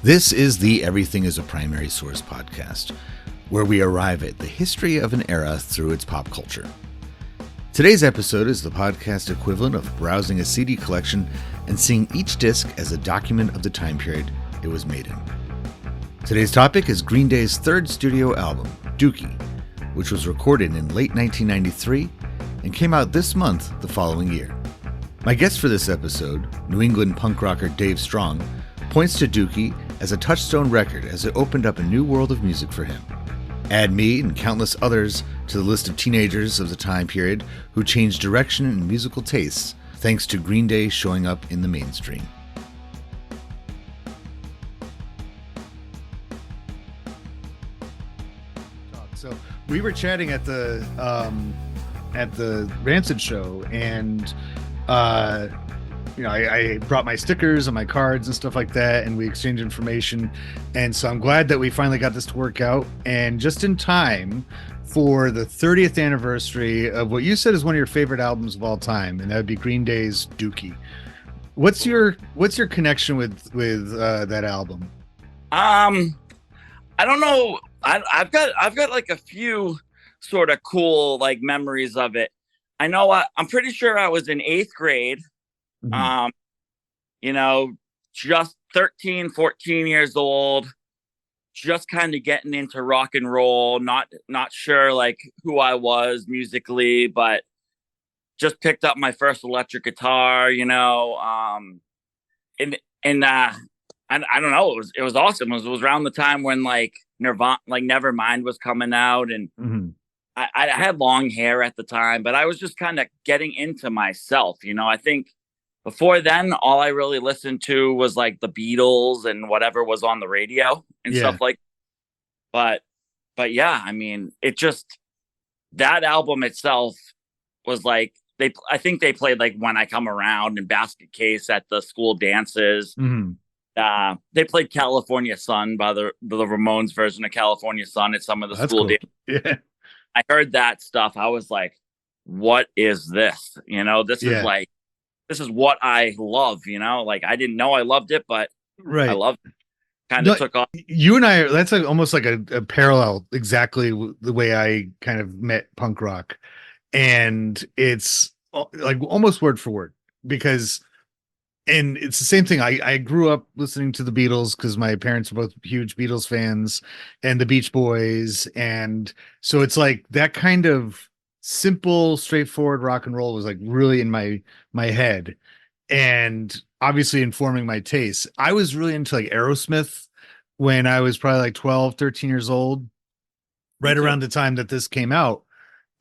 This is the Everything is a Primary Source podcast, where we arrive at the history of an era through its pop culture. Today's episode is the podcast equivalent of browsing a CD collection and seeing each disc as a document of the time period it was made in. Today's topic is Green Day's third studio album, Dookie, which was recorded in late 1993 and came out this month the following year. My guest for this episode, New England punk rocker Dave Strong, points to Dookie as a touchstone record as it opened up a new world of music for him. Add me and countless others to the list of teenagers of the time period who changed direction and musical tastes thanks to Green Day showing up in the mainstream. So we were chatting at the Rancid show, and I brought my stickers and my cards and stuff like that, and we exchanged information. And so I'm glad that we finally got this to work out, and just in time for the 30th anniversary of what you said is one of your favorite albums of all time, and that would be Green Day's Dookie. What's your connection with that album? I don't know. I've got like a few sort of cool like memories of it. I know I'm pretty sure I was in 8th grade. Mm-hmm. Just 13, 14 years old, just kind of getting into rock and roll, not sure like who I was musically, but just picked up my first electric guitar, and I don't know, it was awesome. It was around the time when like Nirvana, like Nevermind was coming out, and mm-hmm. I had long hair at the time, but I was just kind of getting into myself, I think. Before then, all I really listened to was like the Beatles and whatever was on the radio and stuff like. But yeah, I mean, that album itself was like I think they played like When I Come Around and Basket Case at the school dances. Mm-hmm. They played California Sun by the Ramones version of California Sun at some of the school dances. Yeah, I heard that stuff. I was like, "What is this?" This is what I love, like I didn't know I loved it, but I loved it. Kind of took off. You and I, that's almost like a parallel, exactly the way I kind of met punk rock. And it's like almost word for word, because, and it's the same thing. I grew up listening to the Beatles because my parents were both huge Beatles fans, and the Beach Boys. And so it's like that kind of simple, straightforward rock and roll was like really in my head, and obviously informing my tastes. I was really into like Aerosmith when I was probably like 12, 13 years old, right around the time that this came out.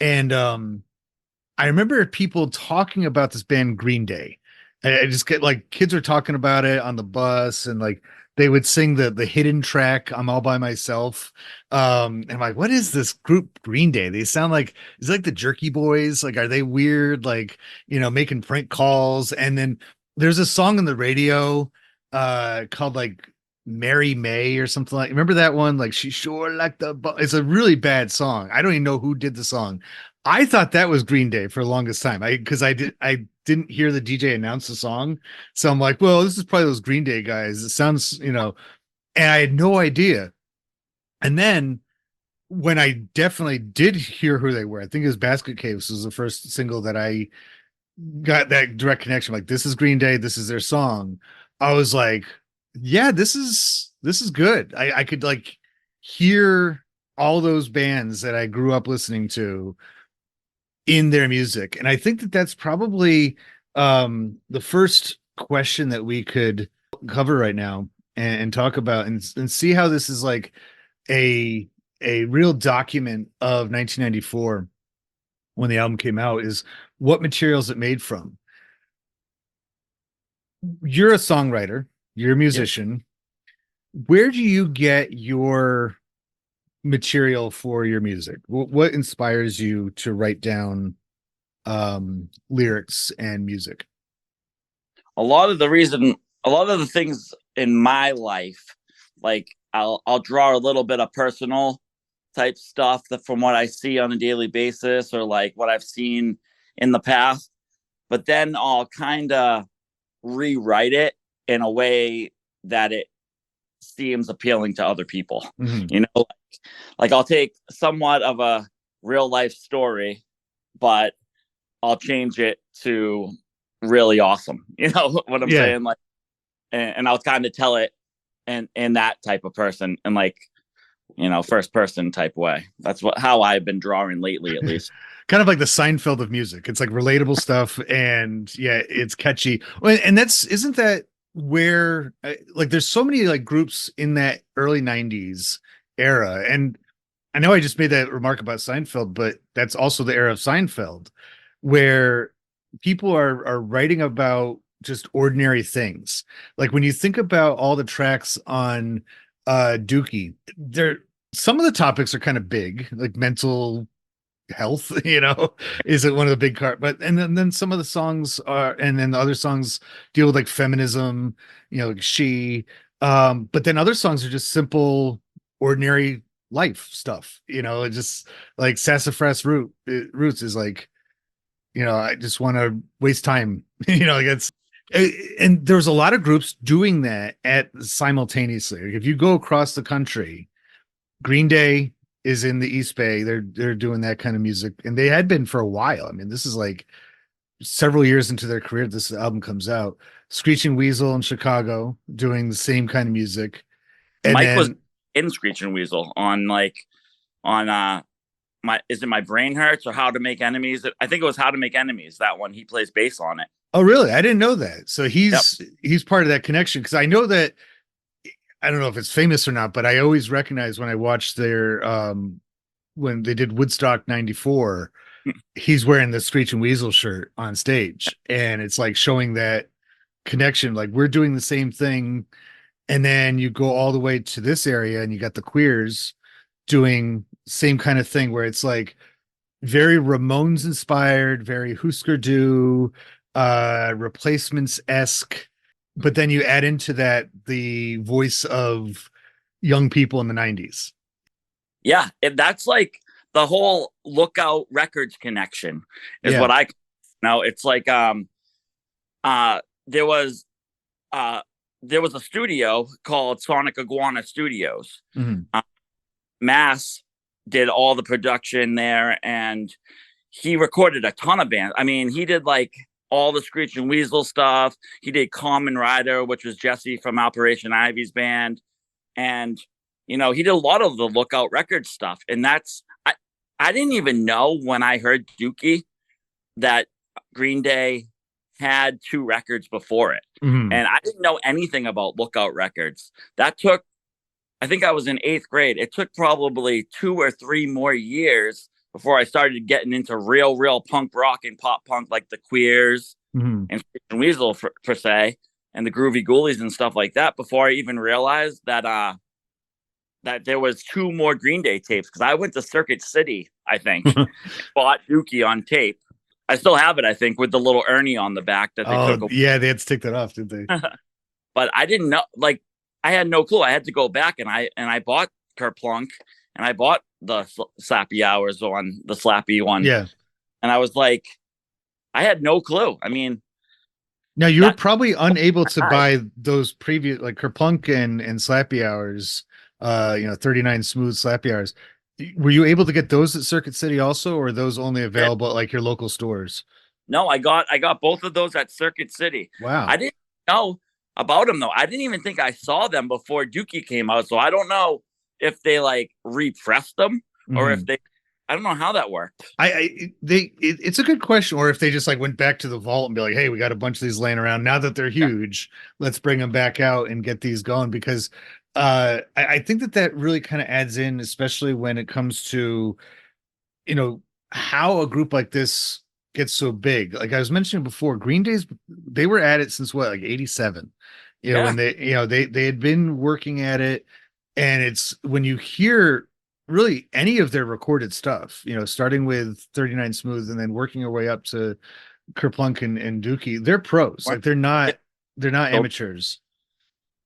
And I remember people talking about this band Green Day. I just get like kids were talking about it on the bus, and like they would sing the hidden track, I'm All By Myself. And I'm like, what is this group Green Day? They sound like, it's like the Jerky Boys. Like, are they weird? Like, making prank calls. And then there's a song on the radio called like Mary May or something like, remember that one? Like, she sure like it's a really bad song. I don't even know who did the song. I thought that was Green Day for the longest time. I didn't hear the DJ announce the song. So I'm like, well, this is probably those Green Day guys. It sounds, and I had no idea. And then when I definitely did hear who they were, I think it was Basket Case was the first single that I got that direct connection. Like, this is Green Day. This is their song. I was like, yeah, this is good. I could like hear all those bands that I grew up listening to in their music. And I think that that's probably the first question that we could cover right now and talk about and see how this is like a real document of 1994 when the album came out, is what materials it made from. You're a songwriter, you're a musician. Yep. Where do you get your material for your music? What inspires you to write down lyrics and music? A lot of the things in my life, like I'll draw a little bit of personal type stuff from what I see on a daily basis, or like what I've seen in the past, but then I'll kind of rewrite it in a way that it seems appealing to other people. Mhm. You know, like I'll take somewhat of a real life story, but I'll change it to really awesome. You know what I'm Yeah. saying? Like, and I'll kind of tell it in that type of person and like, you know, first person type way. That's how I've been drawing lately, at least. Kind of like the Seinfeld of music. It's like relatable stuff, and yeah, it's catchy. Well, and that's isn't that where like there's so many like groups in that early '90s era, and I know I just made that remark about Seinfeld, but that's also the era of Seinfeld, where people are writing about just ordinary things. Like when you think about all the tracks on Dookie, there some of the topics are kind of big, like mental health, is it one of the big but and then some of the songs are, and then the other songs deal with like feminism, like she, but then other songs are just simple, ordinary life stuff, it just like Sassafras Roots is like, I just want to waste time, like it's, and there's a lot of groups doing that at simultaneously. Like if you go across the country, Green Day is in the East Bay. They're doing that kind of music, and they had been for a while. I mean, this is like several years into their career. This album comes out. Screeching Weasel in Chicago doing the same kind of music, and Mike was then in Screeching Weasel on like on my is it My Brain Hurts or How to Make Enemies? I think it was How to Make Enemies. That one he plays bass on it. oh really? I didn't know that. So Yep. he's part of that connection because I know that I don't know if it's famous or not, but I always recognize when I watched their when they did Woodstock '94, he's wearing the Screeching Weasel shirt on stage, and it's like showing that connection. Like we're doing the same thing, and then you go all the way to this area, and you got the Queers doing same kind of thing, where it's like very Ramones inspired, very Husker Du, Replacements esque, but then you add into that the voice of young people in the '90s. Yeah, and that's like the whole Lookout Records connection is Yeah. what I know. It's like there was uh there was a studio called Sonic Iguana Studios. Mhm. Mass did all the production there, and he recorded a ton of bands. I mean, he did like all the Screeching Weasel stuff. He did Common Rider, which was Jesse from Operation Ivy's band, and he did a lot of the Lookout Records stuff. And I didn't even know when I heard Dookie that Green Day had two records before it. Mhm. And I didn't know anything about Lookout Records. That took, I think I was in eighth grade. It took probably 2 or 3 more years before I started getting into real punk rock and pop punk like the Queers Mhm. and Weasel per se, and the Groovy Ghoulies and stuff like that. Before I even realized that there was 2 more Green Day tapes, because I went to Circuit City, I think, bought Dookie on tape. I still have it, I think, with the little Ernie on the back that they Oh took away. yeah, they had to take that off, did they? But I didn't know, like, I had no clue. I had to go back and I bought Kerplunk, and I bought the Slappy Hours on the Slappy one. Yeah. And I was like, I had no clue. I mean, Now you were that probably unable to buy those previous like Kerplunk and Slappy Hours, 39 Smooth Slappy Hours. Were you able to get those at Circuit City also, or are those only available at like your local stores? No, I got both of those at Circuit City. I Wow. didn't know about them though. I didn't even think I saw them before Dookie came out. So I don't know if they like repressed them or if Mhm. they. I don't know how that worked. It's a good question, or if they just like went back to the vault and be like, hey, we got a bunch of these laying around now that they're Yeah. huge, let's bring them back out and get these going. Because I think that really kind of adds in, especially when it comes to you know how a group like this gets so big. Like I was mentioning before, Green Day's, they were at it since what, like '87, Yeah. and they had been working at it. And it's when you hear really any of their recorded stuff, starting with 39 Smooth and then working your way up to Kerplunk and Dookie, they're pros. Like they're not amateurs,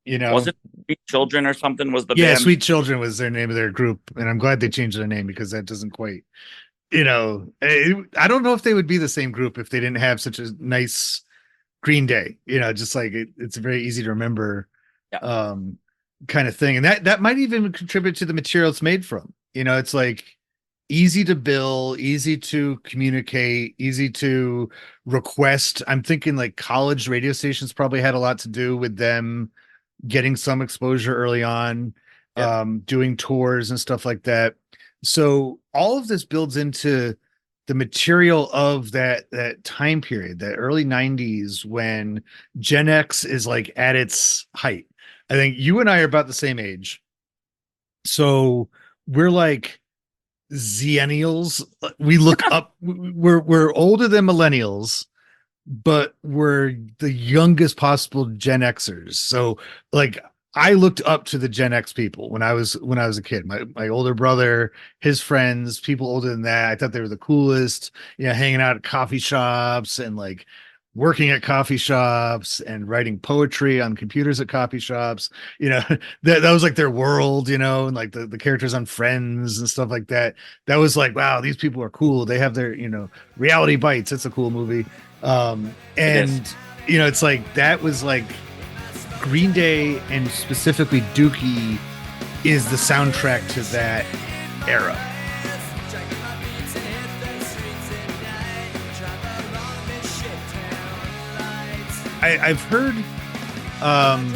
you Was know. it Sweet Children or something? Was the Yeah, band? Sweet Children was their name of their group, and I'm glad they changed their name because that doesn't quite, I don't know if they would be the same group if they didn't have such a nice Green Day, just like it's very easy to remember. Yeah. Um, kind of thing. And that might even contribute to the material it's made from. It's like easy to bill, easy to communicate, easy to request. I'm thinking like college radio stations probably had a lot to do with them getting some exposure early on, Yep. doing tours and stuff like that. So all of this builds into the material of that time period, that early 90s when Gen X is like at its height. I think you and I are about the same age. So we're like Zennials. We look up, we're older than millennials, but we're the youngest possible Gen Xers. So like I looked up to the Gen X people when I was a kid. My older brother, his friends, people older than that, I thought they were the coolest, hanging out at coffee shops and like working at coffee shops and writing poetry on computers at coffee shops. You know, that was like their world, and like the characters on Friends and stuff like that. That was like, wow, these people are cool. They have their, Reality Bites. It's a cool movie. It is. And it's like that was like Green Day and specifically Dookie is the soundtrack to that era. I've heard um,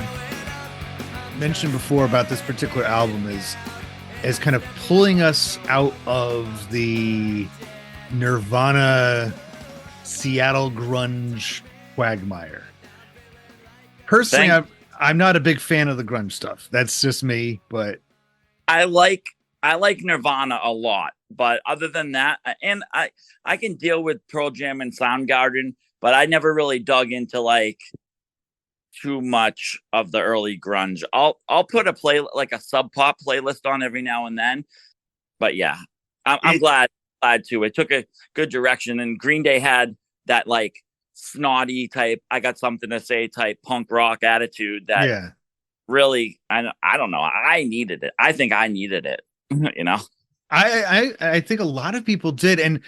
mentioned before about this particular album as kind of pulling us out of the Nirvana Seattle grunge quagmire. Personally, Thank. I'm not a big fan of the grunge stuff. That's just me, but I like I like Nirvana a lot, but other than that, and I can deal with Pearl Jam and Soundgarden, but I never really dug into like too much of the early grunge. I'll put a play like a sub pop playlist on every now and then, but yeah, I'm it, glad to. It took a good direction, and Green Day had that like snotty type, I got something to say type punk rock attitude that yeah. really, I don't know, I needed it. I think I needed it. you know. I think a lot of people did, and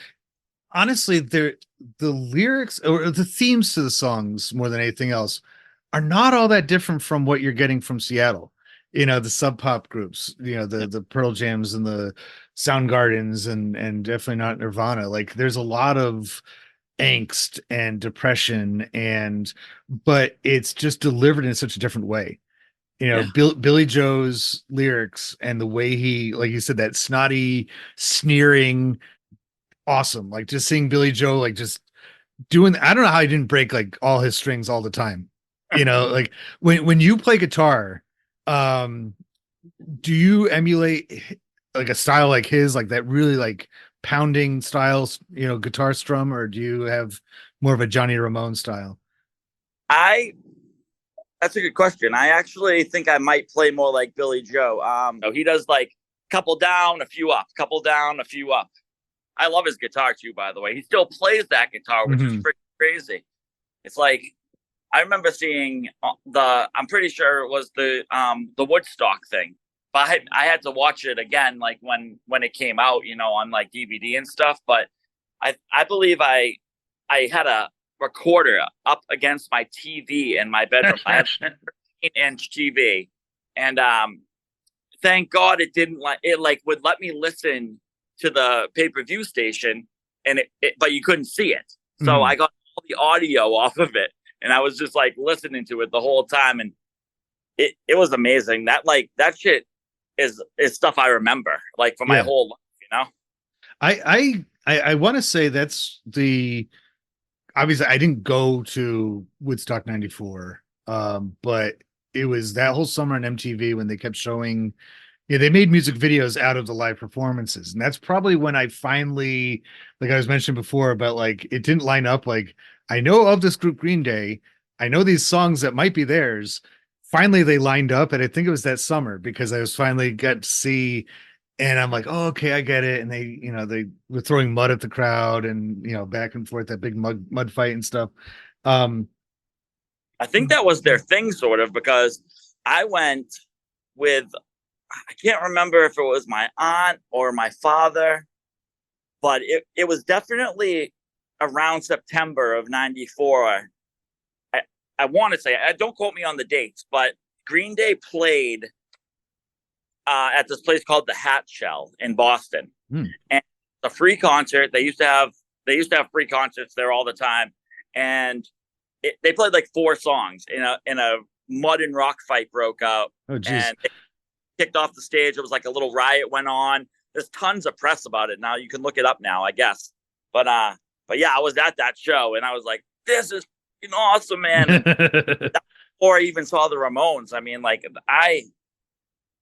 honestly, the lyrics or the themes to the songs more than anything else are not all that different from what you're getting from Seattle. The sub pop groups, the Pearl Jams and the Soundgardens and definitely not Nirvana. Like there's a lot of angst and depression but it's just delivered in such a different way. Yeah. Billy Joe's lyrics and the way he, like you said, that snotty, sneering, awesome. Like just seeing Billy Joe, like just doing, I don't know how he didn't break like all his strings all the time. Like when you play guitar, um, do you emulate like a style like his, like that really like pounding styles, guitar strum, or do you have more of a Johnny Ramone style? I That's a good question. I actually think I might play more like Billy Joe. He does like couple down, a few up, couple down, a few up. I love his guitar too, by the way. He still plays that guitar, which is Mm-hmm. freaking crazy. It's like I remember seeing I'm pretty sure it was the Woodstock thing. But I had to watch it again, like when it came out, on like DVD and stuff. But I believe I had a recorder up against my TV in my bedroom. I had an 13-inch TV, and thank God it didn't like would let me listen to the pay-per-view station, and but you couldn't see it. So Mm-hmm. I got all the audio off of it, and I was just like listening to it the whole time, and it was amazing. That shit is stuff I remember like for my Yeah. whole life. I want to say that's the obviously I didn't go to Woodstock 94, but it was that whole summer on MTV when they kept showing, yeah, they made music videos out of the live performances. And that's probably when I finally, like I was mentioning before, about like it didn't line up. Like I know of this group Green Day, I know these songs that might be theirs. Finally, they lined up, and I think it was that summer because I was finally got to see, and I'm like, oh, okay, I get it. And they were throwing mud at the crowd and back and forth, that big mud fight and stuff. Um, I think that was their thing, sort of, because I went with, I can't remember if it was my aunt or my father, but it was definitely around September of '94. I, I want to say, don't quote me on the dates, but Green Day played at this place called the Hat Shell in Boston, Hmm. and a free concert. They used to have free concerts there all the time, and they played like four songs in a mud and rock fight broke out, Oh, geez. and they kicked off the stage. It was like a little riot went on. There's tons of press about it now. You can look it up now, I guess. But yeah, I was at that show and I was like, this is awesome, man. And before I even saw the Ramones, I mean, like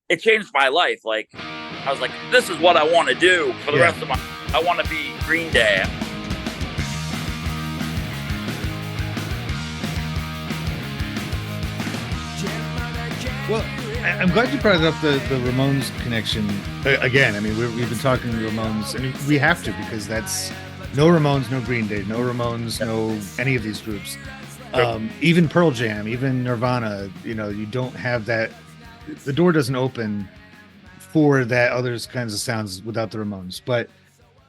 it changed my life. Like I was like, this is what I want to do for the rest of my. I want to be Green Day. Well, I'm glad you brought up the Ramones connection again. I mean, we've been talking Ramones. I mean, we have to because that's no Ramones, no Green Day, no Ramones, no any of these groups. Even Pearl Jam, even Nirvana. You don't have that. The door doesn't open for that other kinds of sounds without the Ramones. But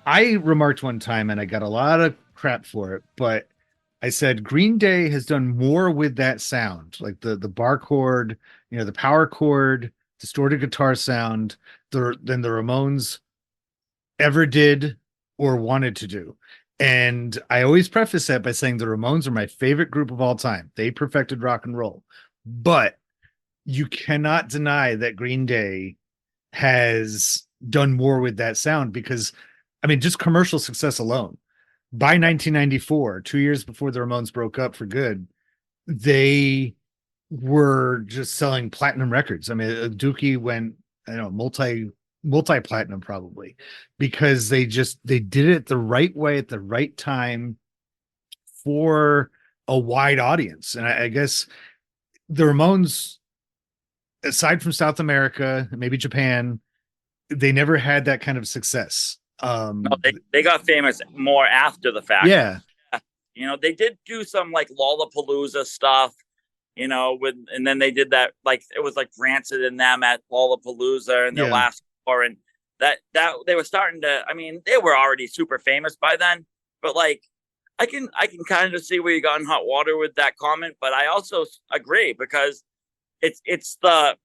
I remarked one time, and I got a lot of crap for it, but I said Green Day has done more with that sound, like the bar chord, the power chord, distorted guitar sound, than the Ramones ever did or wanted to do. And I always preface that by saying the Ramones are my favorite group of all time. They perfected rock and roll. But you cannot deny that Green Day has done more with that sound because, I mean, just commercial success alone. By 1994, 2 years before the Ramones broke up for good, they were just selling platinum records. I mean, Dookie went, I don't know, multi platinum probably because they did it the right way at the right time for a wide audience. And I guess the Ramones, aside from South America, maybe Japan, they never had that kind of success. No, they got famous more after the fact. Yeah. They did do some like Lollapalooza stuff, and then they did that, like it was like Rancid and them at Lollapalooza and their last tour, and that they were starting to. I mean, they were already super famous by then, but like I can kind of see where you got in hot water with that comment, but I also agree because it's the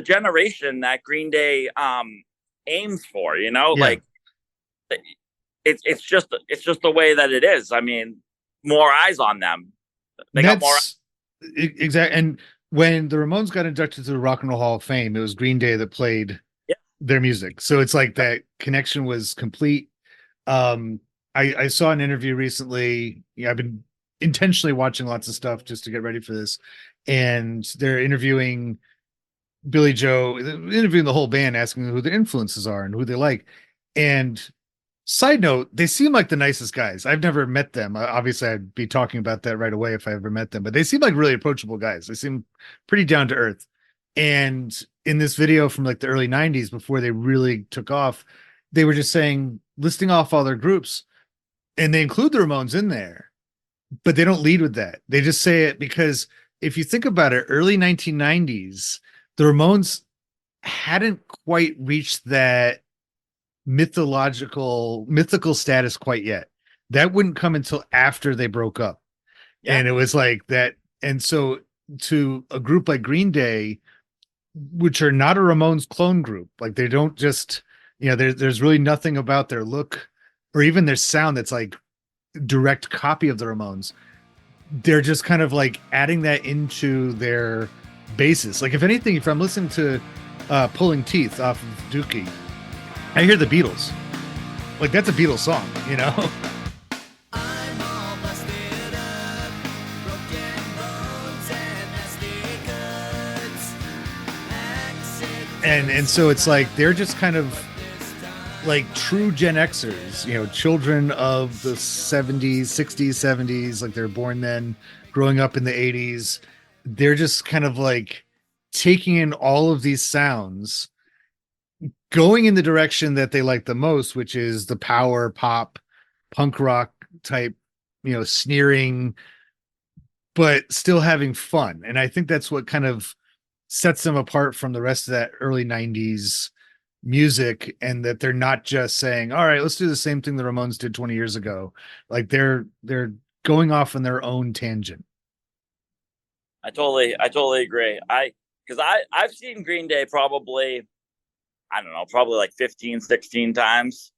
generation that Green Day aims for, like it's just the way that it is. I mean, more eyes on them. They got more. Exactly. And when the Ramones got inducted to the Rock and Roll Hall of Fame, it was Green Day that played their music. So it's like that connection was complete. I saw an interview recently. I've been intentionally watching lots of stuff just to get ready for this. And they're interviewing Billy Joe, interviewing the whole band, asking who their influences are and who they like. And side note, they seem like the nicest guys. I've never met them. Obviously, I'd be talking about that right away if I ever met them, but they seem like really approachable guys. They seem pretty down to earth. And in this video from like the early 90s, before they really took off, they were just listing off all their groups, and they include the Ramones in there, but they don't lead with that. They just say it because if you think about it, early 1990s, the Ramones hadn't quite reached that mythical status quite yet. That wouldn't come until after they broke up. And it was like that. And so to a group like Green Day, which are not a Ramones clone group, like they don't just, there's really nothing about their look or even their sound that's like direct copy of the Ramones. They're just kind of like adding that into their basis. Like if anything, if I'm listening to Pulling Teeth off of Dookie, I hear the Beatles. Like that's a Beatles song, And so it's like they're just kind of like true Gen Xers, children of the 70s, 60s, 70s, like they're born then, growing up in the 80s. They're just kind of like taking in all of these sounds, going in the direction that they like the most, which is the power pop, punk rock type, sneering, but still having fun. And I think that's what kind of sets them apart from the rest of that early 90s music, and that they're not just saying, all right, let's do the same thing the Ramones did 20 years ago. Like they're going off on their own tangent. I totally agree. I've seen Green Day probably I don't know, probably like 15, 16 times.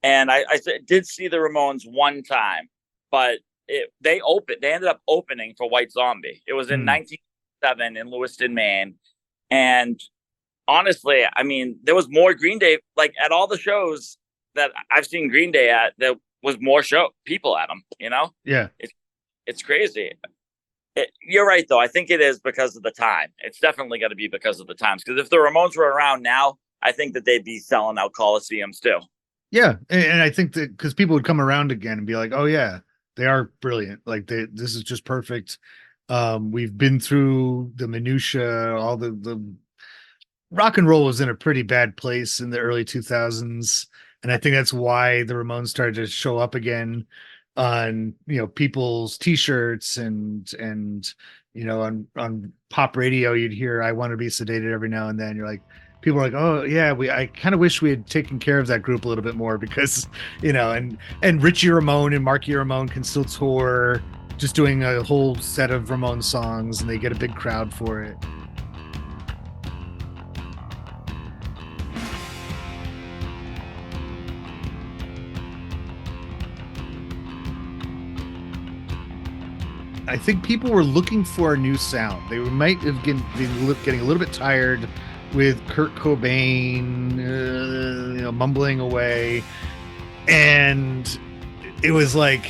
And I did see the Ramones one time, but they ended up opening for White Zombie. It was in Hmm. 1907 in Lewiston, Maine. And honestly, I mean, there was more Green Day, like at all the shows that I've seen Green Day at, there was more show people at them, you know? Yeah. It's it's crazy. You're right though. I think it is because of the time. It's definitely going to be because of the times. Because if the Ramones were around now, I think that they'd be selling out coliseums too. Yeah, and I think that because people would come around again and be like, "Oh yeah, they are brilliant. Like this is just perfect." We've been through the minutia, all the rock and roll was in a pretty bad place in the early 2000s, and I think that's why the Ramones started to show up again on people's t-shirts and on pop radio. You'd hear "I Want to Be Sedated" every now and then. You're like, people are like, "Oh yeah, we I kind of wish we had taken care of that group a little bit more," because and Richie Ramone and Marky Ramone can still tour just doing a whole set of Ramone songs, and they get a big crowd for it. I think people were looking for a new sound. They might have been getting a little bit tired with Kurt Cobain, mumbling away, and it was like,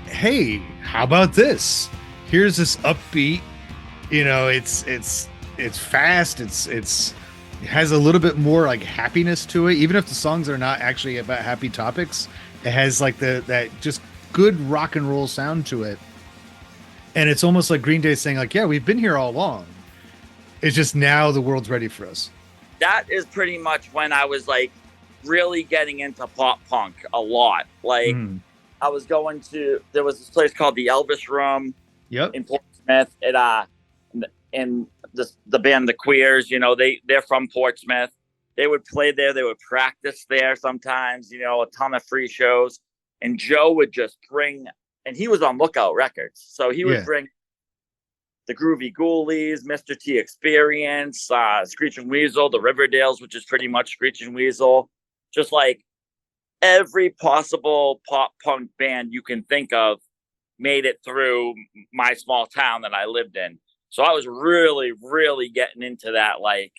"Hey, how about this? Here's this upbeat. It's fast. It has a little bit more like happiness to it. Even if the songs are not actually about happy topics, it has like that just good rock and roll sound to it." And it's almost like Green Day saying, like, "Yeah, we've been here all along. It's just now the world's ready for us." That is pretty much when I was like really getting into pop punk a lot. Like Mm. I was going to there was this place called the Elvis Room Yep. in Portsmouth. And the band The Queers, they're from Portsmouth. They would play there. They would practice there sometimes. A ton of free shows. And Joe would just bring, and he was on Lookout Records, so he would Yeah. bring the Groovy Ghoulies, Mr. T Experience, Screeching Weasel, the Riverdales, which is pretty much Screeching Weasel, just like every possible pop punk band you can think of made it through my small town that I lived in. So I was really, really getting into that like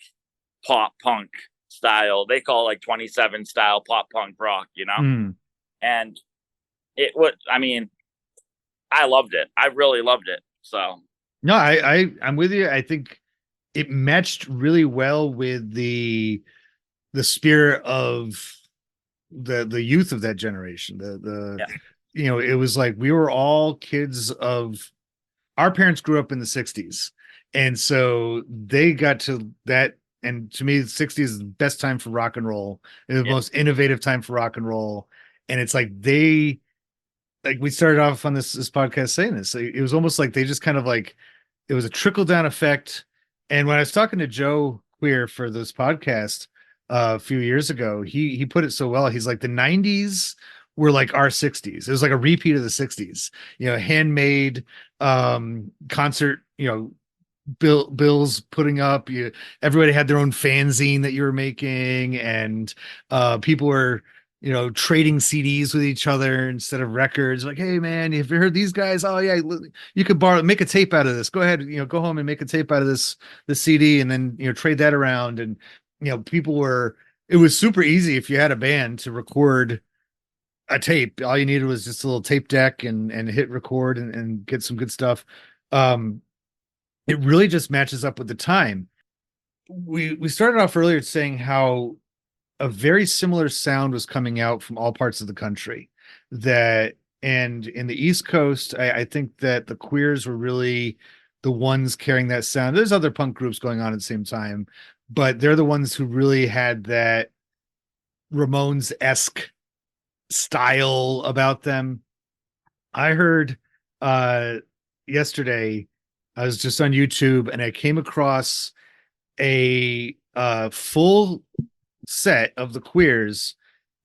pop punk style. They call it like 27 style pop punk rock. Mm. And it would, I mean, I loved it. I really loved it. So No, I'm with you. I think it matched really well with the spirit of the youth of that generation. yeah, It was like we were all kids of our parents grew up in the 60s. And so they got to that. And to me, the 60s is the best time for rock and roll, and the yeah, most innovative time for rock and roll. And it's like we started off on this podcast saying this. It was almost like they just kind of like it was a trickle down effect. And when I was talking to Joe Queer for this podcast a few years ago, he put it so well. He's like, the 90s were like our 60s. It was like a repeat of the 60s. Handmade concert, bills putting up. Everybody had their own fanzine that you were making, and people were trading CDs with each other instead of records. Like, "Hey man, have you heard these guys? Oh yeah, you could make a tape out of this. Go ahead, go home and make a tape out of this CD, and then trade that around." And it was super easy if you had a band to record a tape. All you needed was just a little tape deck and hit record and get some good stuff. um it really just matches up with the time. We started off earlier saying how a very similar sound was coming out from all parts of the country. And in the East Coast, I think that the Queers were really the ones carrying that sound. There's other punk groups going on at the same time, but they're the ones who really had that Ramones-esque style about them. I heard uh yesterday, I was just on YouTube and I came across a full set of the Queers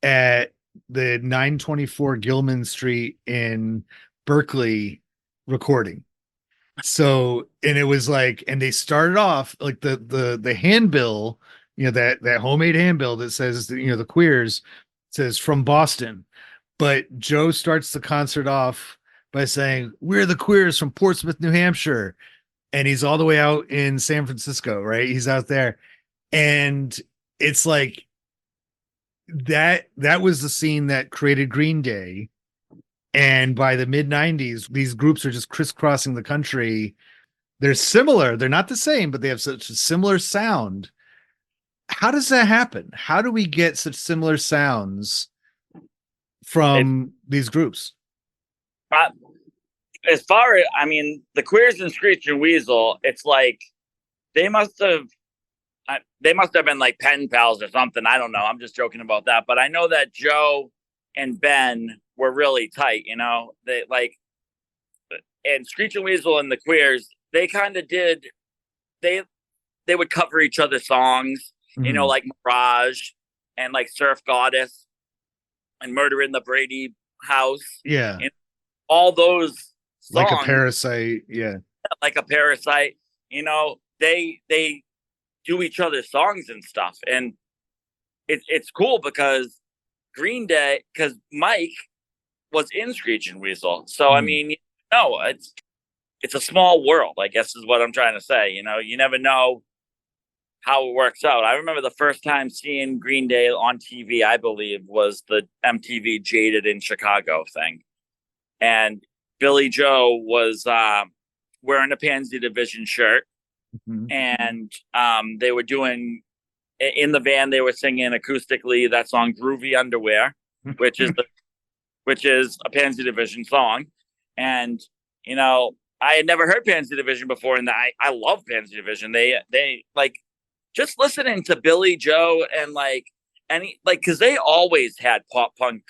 at the 924 Gilman Street in Berkeley recording. So, and it was like, and they started off like the handbill, that homemade handbill that says, the Queers says from Boston. But Joe starts the concert off by saying, "We're the Queers from Portsmouth, New Hampshire." And he's all the way out in San Francisco, right? He's out there. And it's like that was the scene that created Green Day. And by the mid 90s, these groups are just crisscrossing the country. They're similar. They're not the same, but they have such a similar sound. How does that happen? How do we get such similar sounds It's from these groups? uh, as far as I mean, the Queers and Screech and Weasel. It's like they must have they must have been like pen pals or something. I don't know. I'm just joking about that. But I know that Joe and Ben were really tight. They like and Screech and Weasel and the Queers. They kind of did. They they would cover each other's songs. Mhm. Like Mirage and like Surf Goddess and Murder in the Brady House Yeah. and all those Like a songs, parasite. Yeah. like a Parasite. They do each other's songs and stuff, and it's cool because Green Day, because Mike was in Screech and Weasel, so I Mhm. mean, it's a small world, I guess is what I'm trying to say. You never know how it works out. I remember the first time seeing Green Day on TV, I believe, was the MTV Jaded in Chicago thing. And Billy Joe was wearing a Pansy Division shirt. Mhm. And they were doing, in the band, they were singing acoustically that song Groovy Underwear, which is which is a Pansy Division song. And, I had never heard Pansy Division before, and I love Pansy Division. They like just listening to Billy Joe and like because they always had pop punk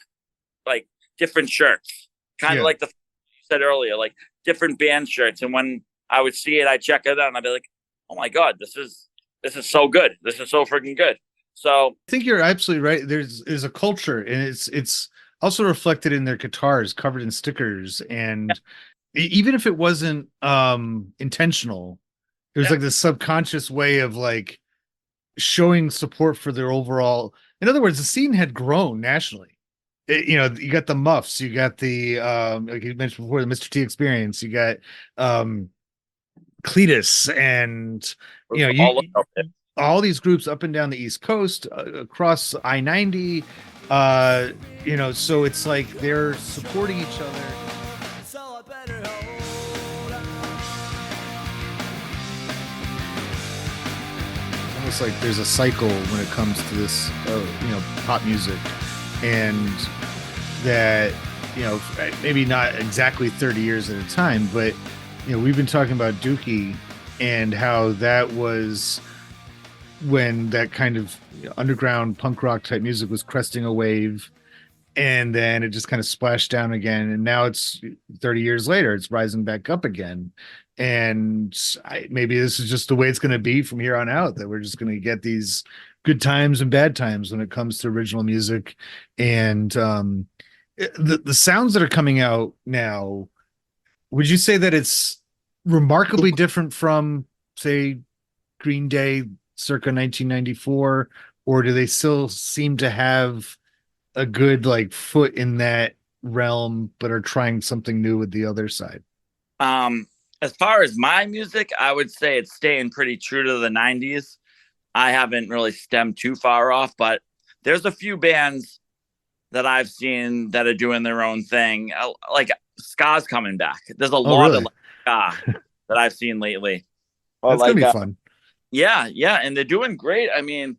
like different shirts, kind of Yeah. like the you said earlier, like different band shirts. And when I would see it, I'd check it out and I'd be like, oh my god, this is so good. This is so freaking good. So I think you're absolutely right. There's a culture, and it's also reflected in their guitars covered in stickers. And even if it wasn't intentional, there's yeah, like this subconscious way of like showing support for their overall. In other words, the scene had grown nationally. You got the Muffs, you got the like you mentioned before, the Mr. T Experience, you got um Cletus, and you know all you about it. all these groups up and down the East Coast, across I-90. So it's like they're supporting each other. Almost like there's a cycle when it comes to this, pop music, and that, maybe not exactly 30 years at a time, but we've been talking about Dookie and how that was when that kind of underground punk rock type music was cresting a wave, and then it just kind of splashed down again, and now it's 30 years later, it's rising back up again. And maybe this is just the way it's going to be from here on out, that we're just going to get these good times and bad times when it comes to original music. And the sounds that are coming out now, would you say that it's remarkably different from, say, Green Day circa 1994, or do they still seem to have a good like foot in that realm, but are trying something new with the other side? Um, as far as my music, I would say it's staying pretty true to the '90s. I haven't really stemmed too far off, but there's a few bands that I've seen that are doing their own thing. Like Ska's coming back. There's a Oh, lot of really? like, ska that I've seen lately. Or That's gonna like, be fun. yeah, yeah, and they're doing great. I mean,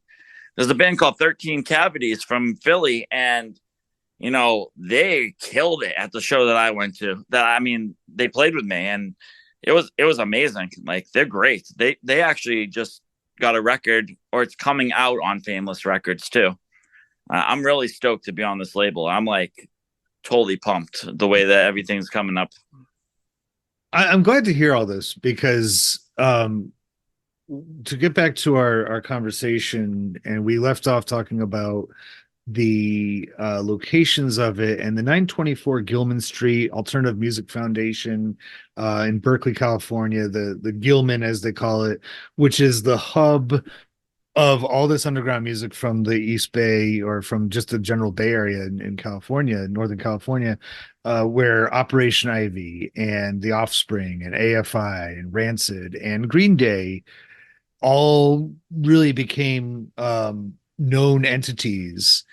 there's a band called 13 Cavities from Philly, and they killed it at the show that I went to. That I mean, they played with me, and it was amazing. Like they're great. They actually just got a record, or it's coming out on Fameless Records too. I'm really stoked to be on this label. I'm like totally pumped the way that everything's coming up. I'm glad to hear all this because, to get back to our conversation, and we left off talking about the locations of it, and the 924 Gilman Street Alternative Music Foundation in Berkeley, California, the Gilman as they call it, which is the hub of all this underground music from the East Bay or from just the general Bay Area in California, Northern California, where Operation Ivy and The Offspring and AFI and Rancid and Green Day all really became known entities.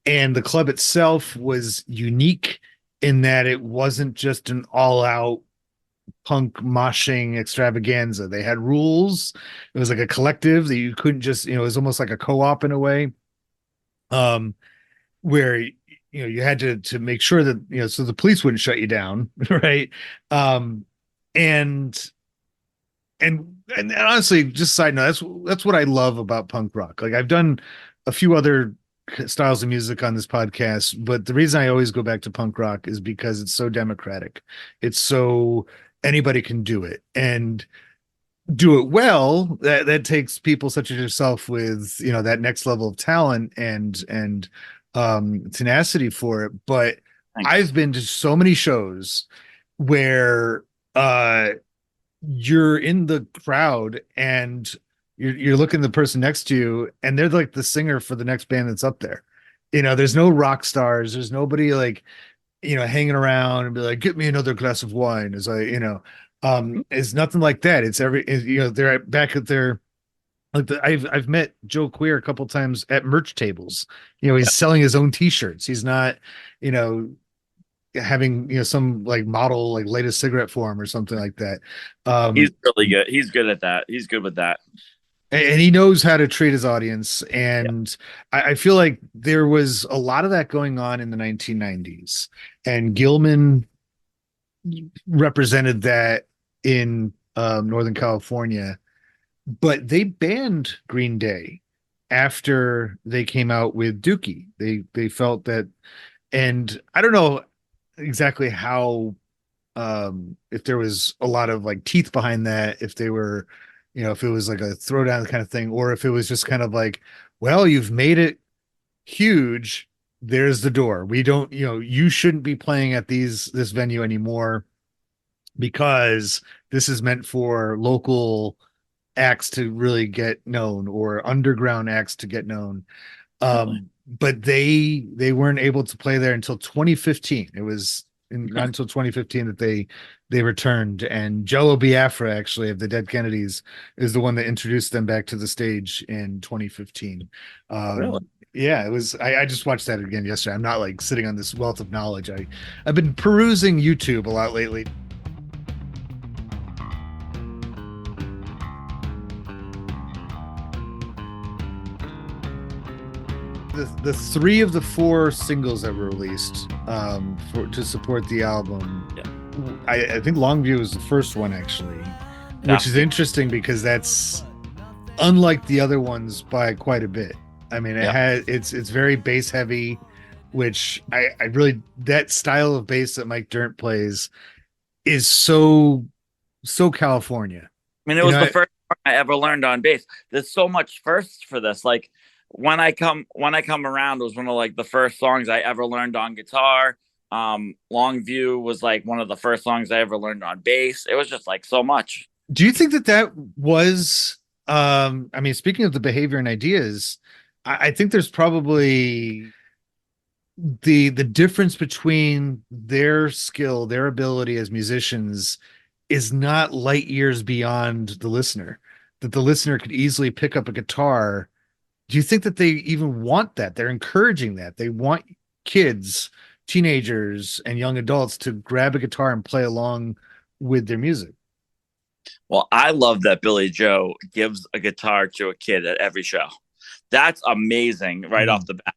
And the club itself was unique in that it wasn't just an all out punk moshing extravaganza. They had rules. It was like a collective that you couldn't just, it was almost like a co-op in a way. Um, where you had to make sure that so the police wouldn't shut you down, right? Um, and and honestly, just side note, that's what I love about punk rock. Like I've done a few other styles of music on this podcast, but the reason I always go back to punk rock is because it's so democratic. It's so anybody can do it and do it well. That takes people such as yourself with that next level of talent and tenacity for it. But Thanks. I've been to so many shows where you're in the crowd and you're looking at the person next to you and they're like the singer for the next band that's up there. There's no rock stars, there's nobody like hanging around and be like, get me another glass of wine as it's nothing like that. It's they're back at their I've met Joe Queer a couple times at merch tables. He's selling his own t-shirts. He's not you know having some like model like latest cigarette for him or something like that. He's um really good. He's good at that. He's good with that. and he knows how to treat his audience, and I feel like there was a lot of that going on in the 1990s, and Gilman represented that in Northern California, but they banned Green Day after they came out with Dookie. They felt that, and I don't know exactly how if there was a lot of like teeth behind that, if they were if it was like a throwdown kind of thing, or if it was just kind of like, well, you've made it huge, there's the door, we don't you shouldn't be playing at this venue anymore because this is meant for local acts to really get known or underground acts to get known. Really. But they weren't able to play there until 2015. It was not until 2015 that they returned, and Jello Biafra, actually, of the Dead Kennedys, is the one that introduced them back to the stage in 2015. Really. Yeah, it was. I just watched that again yesterday. I'm not like sitting on this wealth of knowledge. I've been perusing YouTube a lot lately. The three of the four singles that were released for to support the album, Yeah. I think Longview was the first one actually, Yeah. which is interesting because that's unlike the other ones by quite a bit. I mean, Yeah. it's very bass heavy, which I really, that style of bass that Mike Dirnt plays is so California. I mean, it You was know, the first song I ever learned on bass. There's so much firsts for this. Like when I come around was one of like the first songs I ever learned on guitar. Longview was like one of the first songs I ever learned on bass. It was just like so much. do you think that that was I mean, speaking of the behavior and ideas, I think there's probably the difference between their skill, their ability as musicians is not light years beyond the listener, that the listener could easily pick up a guitar. Do you think that they even want that? They're encouraging that. They want kids, teenagers, and young adults to grab a guitar and play along with their music. Well, I love that Billy Joe gives a guitar to a kid at every show. That's amazing right off Mhm. the bat.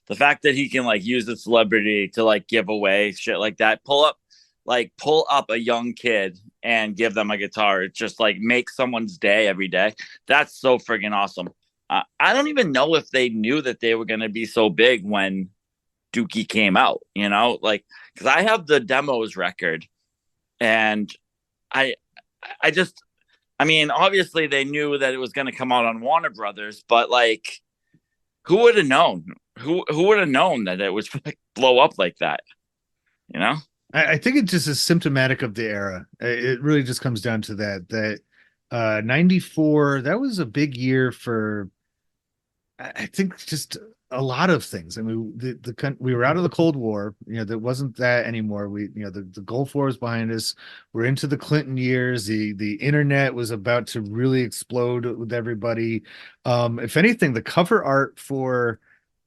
The fact that he can like use the celebrity to like give away shit like that, pull up a young kid and give them a guitar. It just like makes someone's day every day. That's so friggin' awesome. I don't even know if they knew that they were going to be so big when Dookie came out, like, because I have the demos record and I, I just, I mean, obviously they knew that it was going to come out on Warner Brothers, but like, who would have known? Who would have known that it was like blow up like that? You know? I think it just is symptomatic of the era. It really just comes down to that 94, that was a big year for I think just a lot of things. I mean, we were out of the Cold War. There wasn't that anymore. The Gulf War was behind us. We're into the Clinton years. The internet was about to really explode with everybody. If anything, the cover art for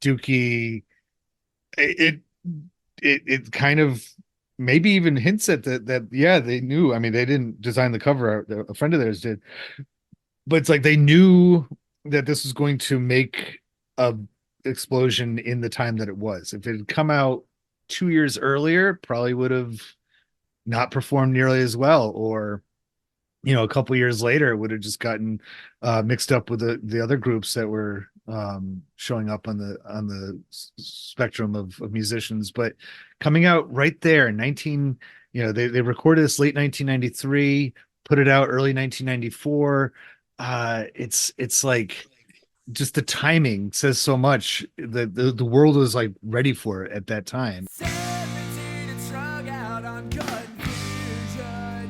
Dookie, it it kind of maybe even hints at that yeah, they knew. I mean, they didn't design the cover art. A friend of theirs did, but it's like they knew that this was going to make a explosion in the time that it was. If it had come out 2 years earlier, probably would have not performed nearly as well, or a couple years later, it would have just gotten mixed up with the other groups that were showing up on the spectrum of musicians. But coming out right there in 19, they recorded this late 1993, put it out early 1994. It's like just the timing says so much that the world was like ready for it at that time. 17 and strung out on confusion.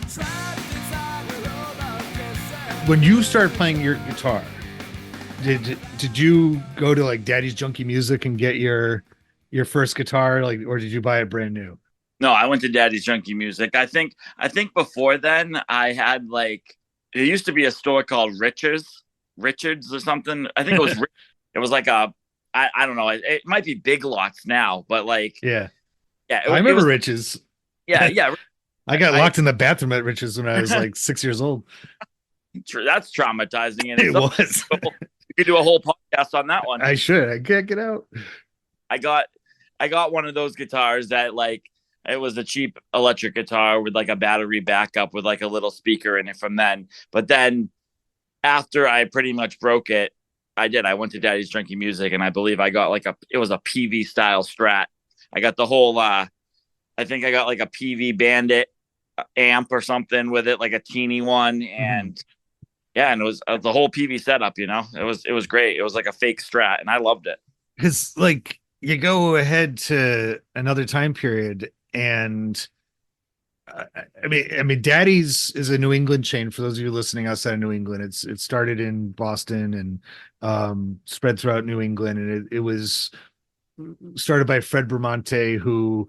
Trapped inside a room of despair. When you started playing your guitar, did you go to like Daddy's Junkie Music and get your first guitar, like, or did you buy it brand new? No, I went to Daddy's Junkie Music. I think before then I had like there used to be a store called Richards or something. I think it was it was like I don't know. It might be Big Lots now, but like Yeah, yeah, I it remember was Riches. yeah, yeah. I got I locked in the bathroom at Riches when I was like 6 years old. that's traumatizing in It itself. was. You could do a whole podcast on that one. I should. I can't get out. I got I got one of those guitars that like it was a cheap electric guitar with like a battery backup with like a little speaker in it from then. But then after I pretty much broke it, I went to Daddy's Drinking Music and I believe I got like it was a PV style Strat. I got the whole I think I got like a PV Bandit amp or something with it, like a teeny one, Mhm. and yeah, and it was the whole PV setup. It was great. It was like a fake Strat, and I loved it. Because like you go ahead to another time period, and I mean, Daddy's is a New England chain. For those of you listening outside of New England, it started in Boston and spread throughout New England, and it was started by Fred Bramante, who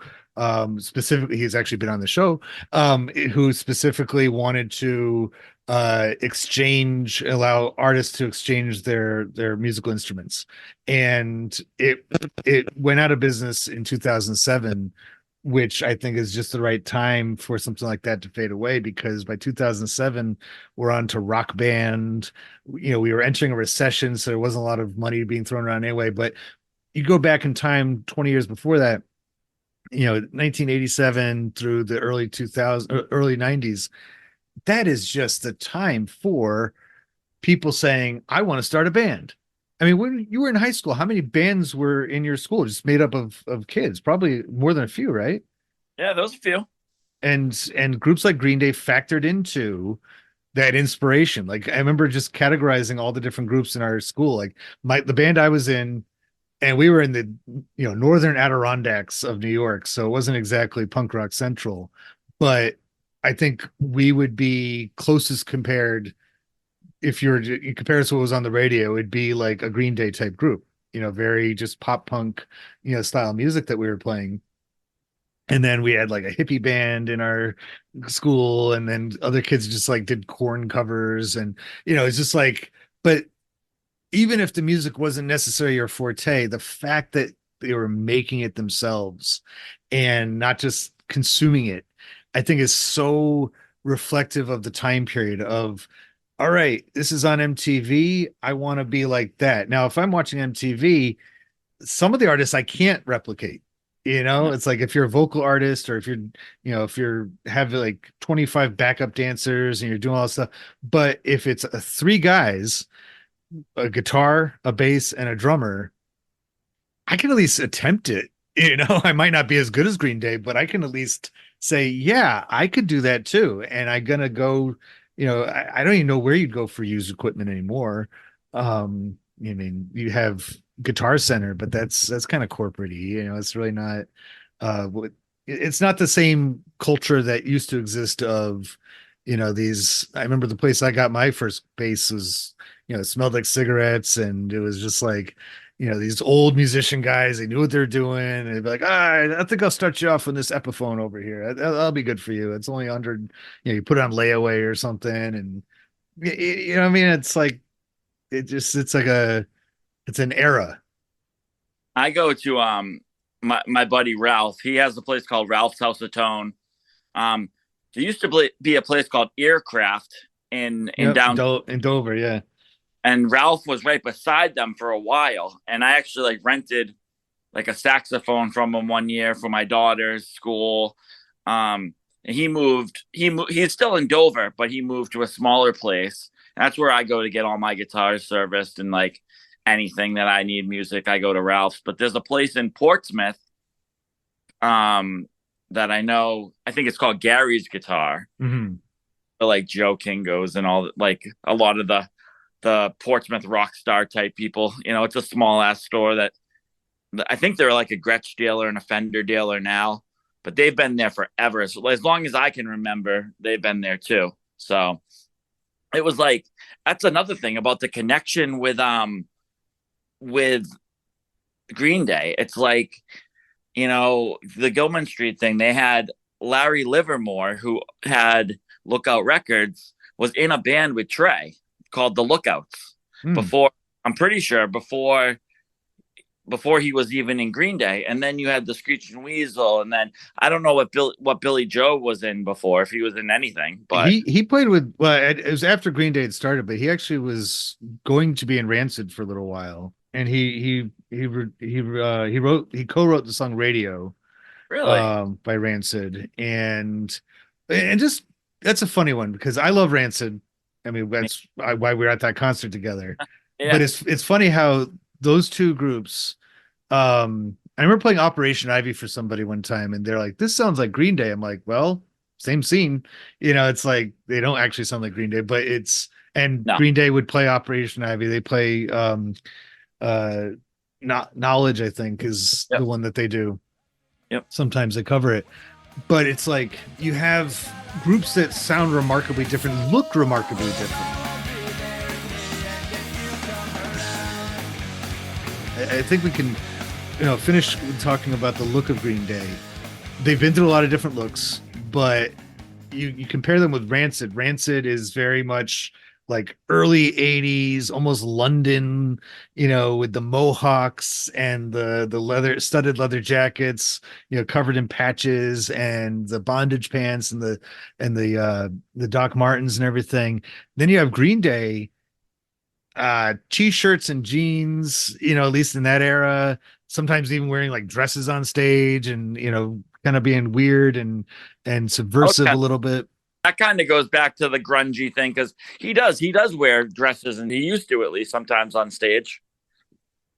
specifically he's actually been on the show, who specifically wanted to allow artists to exchange their musical instruments, and it went out of business in 2007, which I think is just the right time for something like that to fade away, because by 2007 we're on to Rock Band. We were entering a recession, so there wasn't a lot of money being thrown around anyway. But you go back in time 20 years before that, 1987 through the early 2000s, early 90s, that is just the time for people saying, I want to start a band. I mean, when you were in high school, how many bands were in your school just made up of kids? Probably more than a few, right? Yeah, those a few. And groups like Green Day factored into that inspiration. Like I remember just categorizing all the different groups in our school. Like the band I was in, and we were in the northern Adirondacks of New York, so it wasn't exactly punk rock central, but I think we would be closest compared. If you compare us to what was on the radio, it'd be like a Green Day type group, very just pop punk, style music that we were playing. And then we had like a hippie band in our school, and then other kids just like did corn covers, and it's just like, but even if the music wasn't necessarily your forte, the fact that they were making it themselves and not just consuming it, I think is so reflective of the time period of, all right, this is on MTV. I want to be like that. Now, if I'm watching MTV, some of the artists I can't replicate. Yeah. It's like if you're a vocal artist, or if you're have like 25 backup dancers and you're doing all this stuff. But if it's three guys, a guitar, a bass, and a drummer, I can at least attempt it. I might not be as good as Green Day, but I can at least say, yeah, I could do that too. And I'm gonna go, I don't even know where you'd go for used equipment anymore. I mean, you have Guitar Center, but that's kind of corporate-y, it's really not it's not the same culture that used to exist of, these. I remember the place I got my first bass was it smelled like cigarettes, and it was just like, these old musician guys, they knew what they're doing, and they'd be like, I think I'll start you off on this Epiphone over here. That'll be good for you. It's only 100, you put it on layaway or something, and you know what I mean? It's like, it's an era. I go to my buddy Ralph. He has a place called Ralph's House of Tone. Um, there used to be a place called Aircraft in Yep, downtown, In Dover, yeah. and Ralph was right beside them for a while. And I actually like rented like a saxophone from him one year for my daughter's school. And he moved. He's still in Dover, but he moved to a smaller place. That's where I go to get all my guitars serviced and like anything that I need music. I go to Ralph's. But there's a place in Portsmouth that I know. I think it's called Gary's Guitar. Mm-hmm. Like Joe Kingo's and all, like a lot of the Portsmouth rock star type people. It's a small ass store that I think they're like a Gretsch dealer and a Fender dealer now, but they've been there forever. So as long as I can remember, they've been there too. So it was like, that's another thing about the connection with Green Day. It's like, the Gilman Street thing, they had Larry Livermore, who had Lookout Records, was in a band with Trey called the Lookouts before, I'm pretty sure before he was even in Green Day. And then you had the Screeching Weasel, and then I don't know what Billy Joe was in before, if he was in anything. But he played with, well, it was after Green Day had started, but he actually was going to be in Rancid for a little while, and he co-wrote the song Radio, really, by Rancid, and just, that's a funny one because I love Rancid. I mean, that's why we were at that concert together. yeah. But it's funny how those two groups. I remember playing Operation Ivy for somebody one time, and they're like, "This sounds like Green Day." I'm like, "Well, same scene." It's like they don't actually sound like Green Day, but and No. Green Day would play Operation Ivy. They play uh not Knowledge, I think, is Yep. the one that they do. Yep. Sometimes they cover it, but it's like you have groups that sound remarkably different, look remarkably different. I think we can, finish talking about the look of Green Day. They've been through a lot of different looks, but you compare them with Rancid. Rancid is very much like early 80s, almost London, with the mohawks and the studded leather jackets, covered in patches, and the bondage pants, and the Doc Martens and everything. Then you have Green Day, t-shirts and jeans, at least in that era, sometimes even wearing like dresses on stage, and kind of being weird and subversive a little bit. That kind of goes back to the grungy thing, because he does wear dresses, and he used to, at least sometimes, on stage.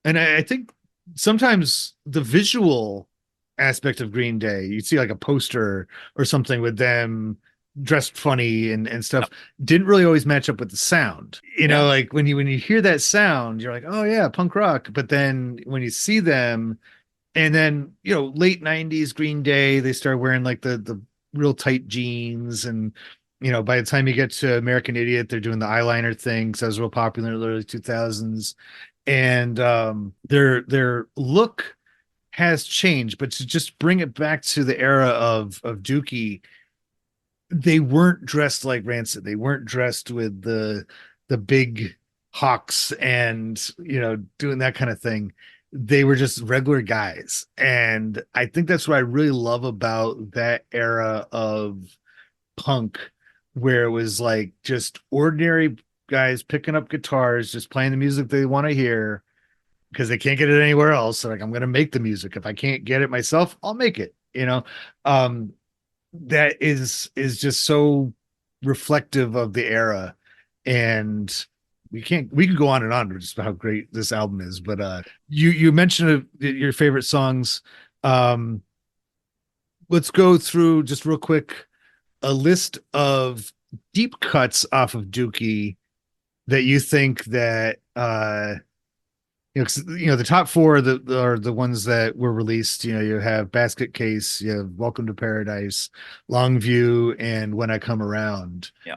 And I think sometimes the visual aspect of Green Day, you see like a poster or something with them dressed funny and stuff, didn't really always match up with the sound. Like when you hear that sound, you're like, oh yeah, punk rock. But then when you see them, and then late 90s Green Day, they start wearing like the real tight jeans, and by the time you get to American Idiot, they're doing the eyeliner thing, because that was real popular in the early 2000s. And their look has changed, but to just bring it back to the era of Dookie, they weren't dressed like Rancid. They weren't dressed with the big hawks and doing that kind of thing. They were just regular guys. And I think that's what I really love about that era of punk, where it was like just ordinary guys picking up guitars, just playing the music they want to hear, because they can't get it anywhere else. So like, I'm going to make the music. If I can't get it myself, I'll make it, that is just so reflective of the era. And we could go on and on just about how great this album is, but you mentioned your favorite songs. Let's go through just real quick a list of deep cuts off of Dookie that you think that the top four are the ones that were released. You have Basket Case, you have Welcome to Paradise, Longview, and When I Come Around. Yeah.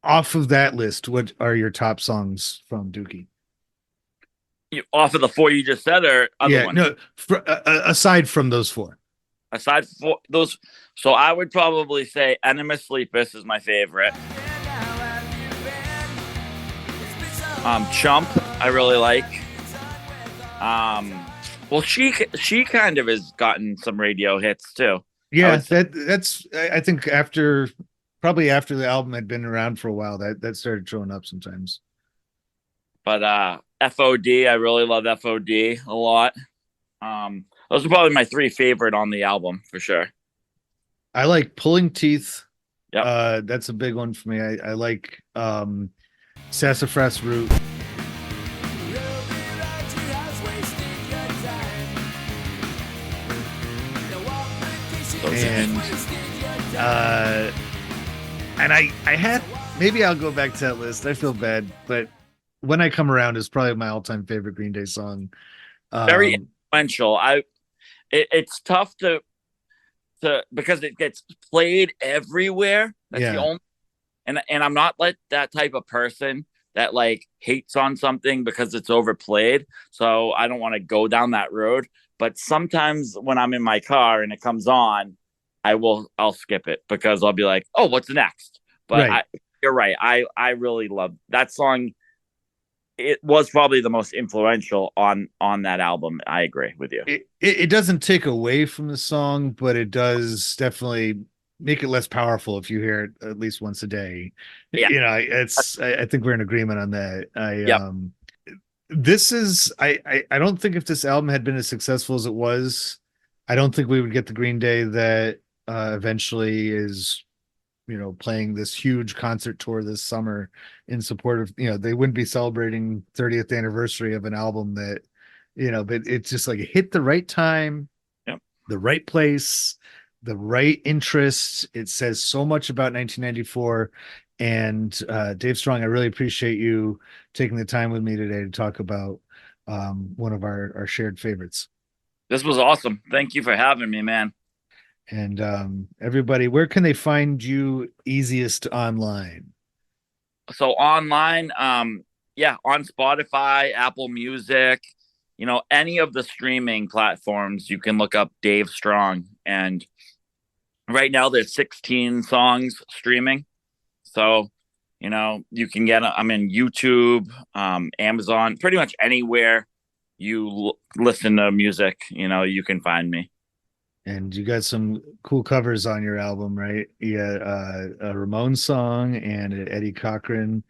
off of that list, what are your top songs from Dookie? Off of the four you just said, or other Yeah, ones? no, aside from those four. Aside from those, so I would probably say Enema Sleepus is my favorite. Chump, I really like. Well, she kind of has gotten some radio hits too. Yeah, would say- that's I think probably after the album had been around for a while, that started showing up sometimes. But FOD, I really love FOD a lot. Those are probably my three favorite on the album for sure. I like Pulling Teeth. Yep. That's a big one for me. I like Sassafras Root. And I had, maybe I'll go back to that list. I feel bad, but When I Come Around is probably my all-time favorite Green Day song. Very influential. It's tough to because it gets played everywhere. That's the only, and I'm not like that type of person that like hates on something because it's overplayed. So I don't want to go down that road. But sometimes when I'm in my car and it comes on, I'll skip it because I'll be like, oh, what's next? But Right. You're right. I really love that song. It was probably the most influential on that album. I agree with you. It doesn't take away from the song, but it does definitely make it less powerful if you hear it at least once a day. Yeah. You know, I think we're in agreement on that. Yep. This is I don't think if this album had been as successful as it was, I don't think we would get the Green Day that eventually is, you know, playing this huge concert tour this summer in support of, you know, they wouldn't be celebrating 30th anniversary of an album that, you know, but it's just like it hit the right time, the right place, the right interest. It says so much about 1994. And Dave Strong, I really appreciate you taking the time with me today to talk about one of our shared favorites. This was awesome. Thank you for having me, man. And everybody, where can they find you easiest online? So online, on Spotify, Apple Music, you know, any of the streaming platforms, you can look up Dave Strong. And right now there's 16 songs streaming. So, you know, you can get, I'm in YouTube, Amazon, pretty much anywhere you listen to music, you know, you can find me. And you got some cool covers on your album, right? You got a Ramones song and an Eddie Cochran.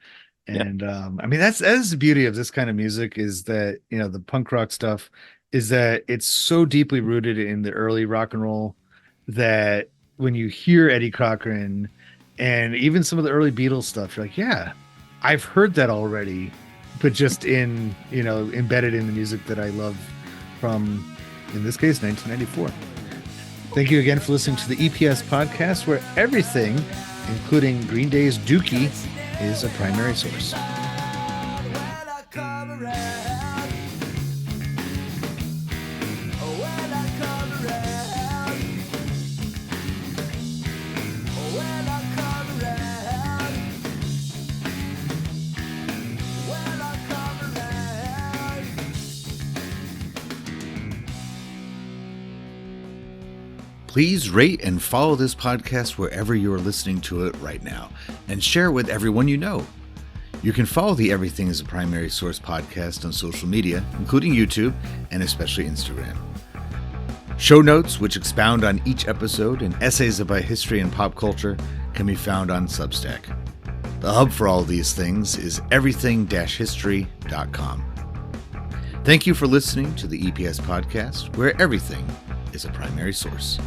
And I mean, that's the beauty of this kind of music, is that, you know, the punk rock stuff is that it's so deeply rooted in the early rock and roll that when you hear Eddie Cochran and even some of the early Beatles stuff, you're like, yeah, I've heard that already, but just in, you know, embedded in the music that I love from, in this case, 1994. Thank you again for listening to the EPS podcast, where everything, including Green Day's Dookie, is a primary source. Please rate and follow this podcast wherever you are listening to it right now, and share it with everyone you know. You can follow the Everything is a Primary Source podcast on social media, including YouTube and especially Instagram. Show notes, which expound on each episode, and essays about history and pop culture can be found on Substack. The hub for all these things is everything-history.com. Thank you for listening to the EPS podcast, where everything is a primary source.